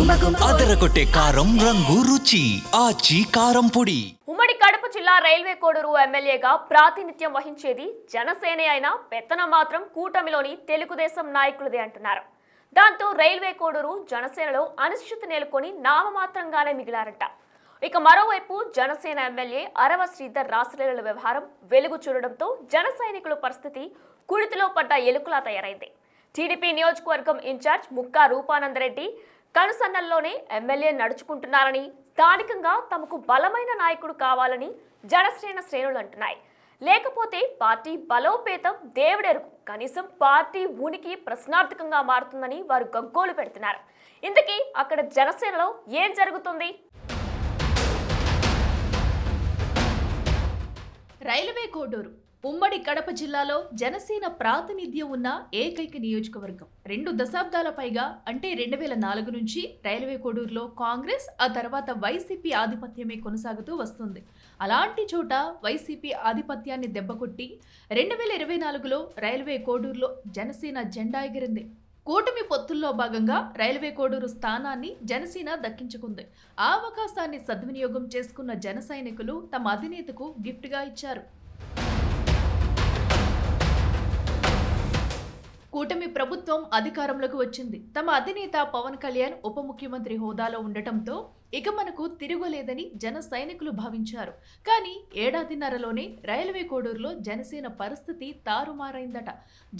అదరగొట్టే కారం రంగు రుచి ఆచి కారం పొడి. ఉమ్మడి కడప జిల్లా రైల్వే కోడూరు ఎమ్మెల్యేగా ప్రాతినిధ్యం వహించేది జనసేనే అయినా పెత్తనం మాత్రం కూటమిలోని తెలుగుదేశం నాయకులదే అంటున్నారు. దాంతో రైల్వే కోడూరు జనసేనలో అనిశ్చితి నెలకొని నామమాత్రంగానే మిగిలారట. ఇక మరోవైపు జనసేన ఎమ్మెల్యే అరవ శ్రీధర్ రాసలీలల వ్యవహారం వెలుగు చూడడంతో జన సైనికుల పరిస్థితి కుడితిలో పడ్డ ఎలుకలా తయారైంది. టీడీపీ నియోజకవర్గం ఇన్ఛార్జ్ ముక్కా రూపానందరెడ్డి కనుసన్నల్లోనే ఎమ్మెల్యే నడుచుకుంటున్నారని, స్థానికంగా తమకు బలమైన నాయకుడు కావాలని జనసేన శ్రేణులు అంటున్నాయి. లేకపోతే పార్టీ బలోపేతం దేవుడెరుగు, కనీసం పార్టీ ఉనికి ప్రశ్నార్థకంగా మారుతుందని వారు గగ్గోలు పెడుతున్నారు. ఇంతకీ అక్కడ జనసేనలో ఏం జరుగుతుంది? రైల్వే కోడూరు ఉమ్మడి కడప జిల్లాలో జనసేన ప్రాతినిధ్యం ఉన్న ఏకైక నియోజకవర్గం. 2 దశాబ్దాల పైగా అంటే 2004 నుంచి రైల్వే కోడూరులో కాంగ్రెస్, ఆ తర్వాత వైసీపీ ఆధిపత్యమే కొనసాగుతూ వస్తుంది. అలాంటి చోట వైసీపీ ఆధిపత్యాన్ని దెబ్బకొట్టి 2024లో రైల్వే కోడూరులో జనసేన జెండా ఎగిరింది. కూటమి పొత్తుల్లో భాగంగా రైల్వే కోడూరు స్థానాన్ని జనసేన దక్కించుకుంది. ఆ అవకాశాన్ని సద్వినియోగం చేసుకున్న జన సైనికులు తమ అధినేతకు గిఫ్ట్గా ఇచ్చారు. కూటమి ప్రభుత్వం అధికారంలోకి వచ్చింది. తమ అధినేత పవన్ కళ్యాణ్ ఉప ముఖ్యమంత్రి హోదాలో ఉండటంతో ఇక మనకు తిరుగులేదని జన సైనికులు భావించారు. కానీ ఏడాదిన్నరలోనే రైల్వే కోడూరులో జనసేన పరిస్థితి తారుమారైందట.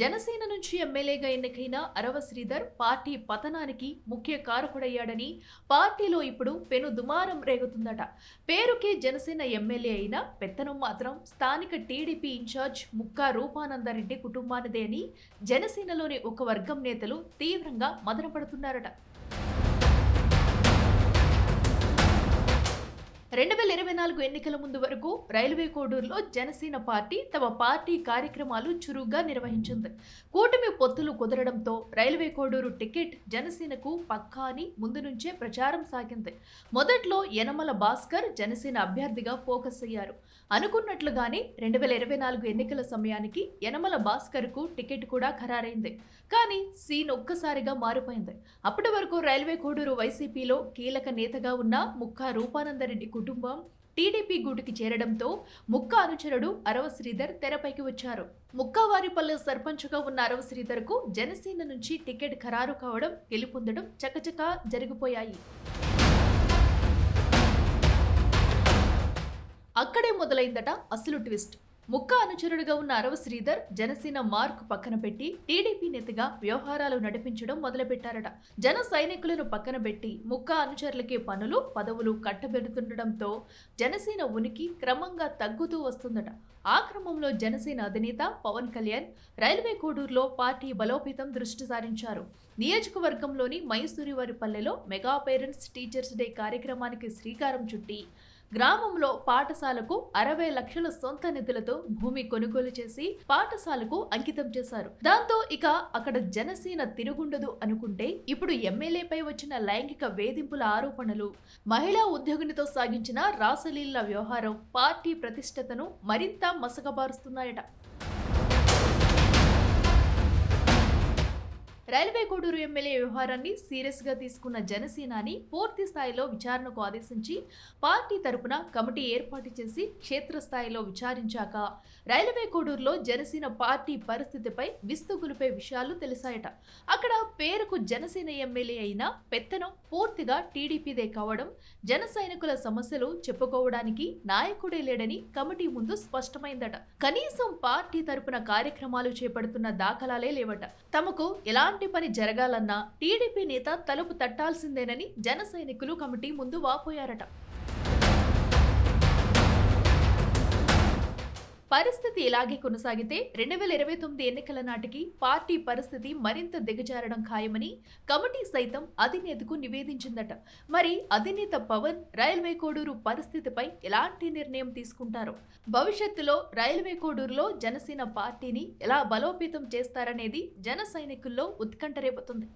జనసేన నుంచి ఎమ్మెల్యేగా ఎన్నికైన అరవ శ్రీధర్ పార్టీ పతనానికి ముఖ్య కారకుడయ్యాడని పార్టీలో ఇప్పుడు పెను దుమారం రేగుతుందట. పేరుకే జనసేన ఎమ్మెల్యే అయిన పెత్తనం మాత్రం స్థానిక టీడీపీ ఇన్ఛార్జ్ ముక్కా రూపానందరెడ్డి కుటుంబానిదే అని జనసేనలోని ఒక వర్గం నేతలు తీవ్రంగా మదనపడుతున్నారట. 2024 ఎన్నికల ముందు వరకు రైల్వే కోడూరులో జనసేన పార్టీ తమ పార్టీ కార్యక్రమాలు చురుగ్గా నిర్వహించింది. కూటమి పొత్తులు కుదరడంతో రైల్వే కోడూరు టికెట్ జనసేనకు పక్కా అని ముందు నుంచే ప్రచారం సాగింది. మొదట్లో యనమల భాస్కర్ జనసేన అభ్యర్థిగా ఫోకస్ అయ్యారు. అనుకున్నట్లుగానే 2024 ఎన్నికల సమయానికి యనమల భాస్కర్కు టికెట్ కూడా ఖరారైంది. కానీ సీన్ ఒక్కసారిగా మారిపోయింది. అప్పటి వరకు రైల్వే కోడూరు వైసీపీలో కీలక నేతగా ఉన్న ముక్కా రూపానందరెడ్డి కుటుంబం టీడీపీ గూటికి చేరడంతో ముక్కా అనుచరుడు అరవ శ్రీధర్ తెరపైకి వచ్చారు. ముక్కావారిపల్లె సర్పంచ్గా ఉన్న అరవ శ్రీధర్కు జనసేన నుంచి టికెట్ ఖరారు కావడం, గెలుపొందడం చకచకా జరిగిపోయాయి. అక్కడే మొదలైందట అసలు ట్విస్ట్. ముక్కా అనుచరుడుగా ఉన్న అరవ శ్రీధర్ జనసేన మార్క్ పక్కన పెట్టి టీడీపీ నేతగా వ్యవహారాలు నడిపించడం మొదలుపెట్టారట. జన సైనికులను పక్కన పెట్టి ముక్కా అనుచరులకే పనులు, పదవులు కట్టబెడుతుండటంతో జనసేన ఉనికి క్రమంగా తగ్గుతూ వస్తుందట. ఆ క్రమంలో జనసేన అధినేత పవన్ కళ్యాణ్ రైల్వే కోడూరులో పార్టీ బలోపేతం దృష్టి సారించారు. నియోజకవర్గంలోని మైసూరివారిపల్లెలో మెగా పేరెంట్స్ టీచర్స్ డే కార్యక్రమానికి శ్రీకారం చుట్టి గ్రామంలో పాఠశాలకు 60 లక్షల సొంత నిధులతో భూమి కొనుగోలు చేసి పాఠశాలకు అంకితం చేశారు. దాంతో ఇక అక్కడ జనసేన తిరుగుండదు అనుకుంటే ఇప్పుడు ఎమ్మెల్యేపై వచ్చిన లైంగిక వేధింపుల ఆరోపణలు, మహిళా ఉద్యోగినితో సాగించిన రాసలీల వ్యవహారం పార్టీ ప్రతిష్టతను మరింత మసకబారుస్తున్నాయట. రైల్వే కోడూరు ఎమ్మెల్యే వ్యవహారాన్ని సీరియస్ గా తీసుకున్న జనసేనాని పూర్తి స్థాయిలో విచారణకు ఆదేశించి పార్టీ తరపున కమిటీ ఏర్పాటు చేసి క్షేత్రస్థాయిలో విచారించాక రైల్వే కోడూరులో జనసేన పార్టీ పరిస్థితిపై విస్తుగులిపే విషయాలు తెలిసాయట. అక్కడ పేరుకు జనసేన ఎమ్మెల్యే అయిన పెత్తనం పూర్తిగా టీడీపీదే కావడం, జన సైనికుల సమస్యలు చెప్పుకోవడానికి నాయకుడే లేడని కమిటీ ముందు స్పష్టమైందట. కనీసం పార్టీ తరపున కార్యక్రమాలు చేపడుతున్న దాఖలాలే లేవట. తమకు ఎలాంటి పని జరగాలన్నా టీడీపీ నేత తలుపు తట్టాల్సిందేనని జన సైనికులు కమిటీ ముందు వాపోయారట. పరిస్థితి ఇలాగే కొనసాగితే 2029 ఎన్నికల నాటికి పార్టీ పరిస్థితి మరింత దిగజారడం ఖాయమని కమిటీ సైతం అధినేతకు నివేదించిందట. మరి అధినేత పవన్ రైల్వే కోడూరు పరిస్థితిపై ఎలాంటి నిర్ణయం తీసుకుంటారో, భవిష్యత్తులో రైల్వే కోడూరులో జనసేన పార్టీని ఎలా బలోపేతం చేస్తారనేది జన సైనికుల్లో ఉత్కంఠ రేపుతుంది.